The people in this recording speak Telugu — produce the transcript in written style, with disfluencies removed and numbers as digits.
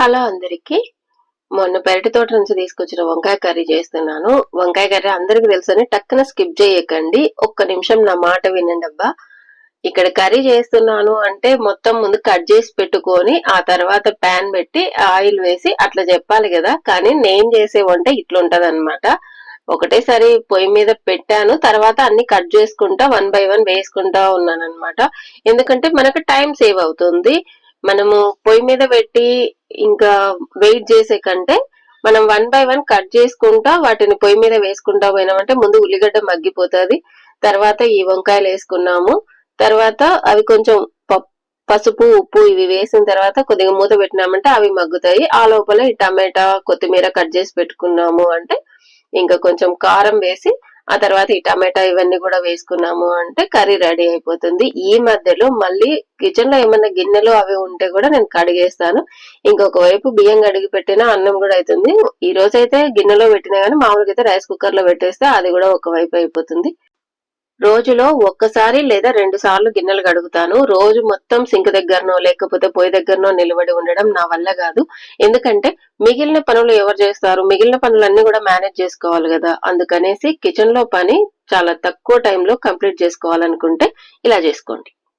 హలో అందరికి. మొన్న పెరటి తోట నుంచి తీసుకొచ్చిన వంకాయ కర్రీ చేస్తున్నాను. వంకాయ కర్రీ అందరికి తెలుసని టక్కున స్కిప్ చేయకండి. ఒక్క నిమిషం నా మాట వినండి అబ్బా. ఇక్కడ కర్రీ చేస్తున్నాను అంటే మొత్తం ముందు కట్ చేసి పెట్టుకొని ఆ తర్వాత ప్యాన్ పెట్టి ఆయిల్ వేసి అట్లా చెప్పాలి కదా. కానీ నేను చేసే వంట ఇట్లుంటది అనమాట. ఒకటేసారి పొయ్యి మీద పెట్టాను, తర్వాత అన్ని కట్ చేసుకుంటా 1 by 1 వేసుకుంటా ఉన్నాను అనమాట. ఎందుకంటే మనకు టైం సేవ్ అవుతుంది. మనము పొయ్యి మీద పెట్టి ఇంకా వెయిట్ చేసే కంటే మనం 1 by 1 కట్ చేసుకుంటా వాటిని పొయ్యి మీద వేసుకుంటా పోయినామంటే ముందు ఉల్లిగడ్డ మగ్గిపోతుంది, తర్వాత ఈ వంకాయలు వేసుకున్నాము, తర్వాత అవి కొంచెం పసుపు ఉప్పు ఇవి వేసిన తర్వాత కొద్దిగా మూత పెట్టినామంటే అవి మగ్గుతాయి. ఆ లోపల ఈ టమాటా కొత్తిమీర కట్ చేసి పెట్టుకున్నాము అంటే ఇంకా కొంచెం కారం వేసి ఆ తర్వాత ఈ టమాటా ఇవన్నీ కూడా వేసుకున్నాము అంటే కర్రీ రెడీ అయిపోతుంది. ఈ మధ్యలో మళ్ళీ కిచెన్ లో ఏమన్నా గిన్నెలు అవి ఉంటే కూడా నేను కడిగేస్తాను. ఇంకొక వైపు బియ్యం కడిగి పెట్టినా అన్నం కూడా అవుతుంది. ఈ రోజు అయితే గిన్నెలో పెట్టినా గానీ మామూలుగా అయితే రైస్ కుక్కర్ లో పెట్టేస్తే అది కూడా ఒక వైపు అయిపోతుంది. రోజులో ఒక్కసారి లేదా 2 సార్లు గిన్నెలు కడుగుతాను. రోజు మొత్తం సింక్ దగ్గరనో లేకపోతే పొయ్యి దగ్గరనో నిలబడి ఉండడం నా వల్ల కాదు. ఎందుకంటే మిగిలిన పనులు ఎవరు చేస్తారు? మిగిలిన పనులన్నీ కూడా మేనేజ్ చేసుకోవాలి కదా. అందుకనేసి కిచెన్ లో పని చాలా తక్కువ టైంలో కంప్లీట్ చేసుకోవాలనుకుంటే ఇలా చేసుకోండి.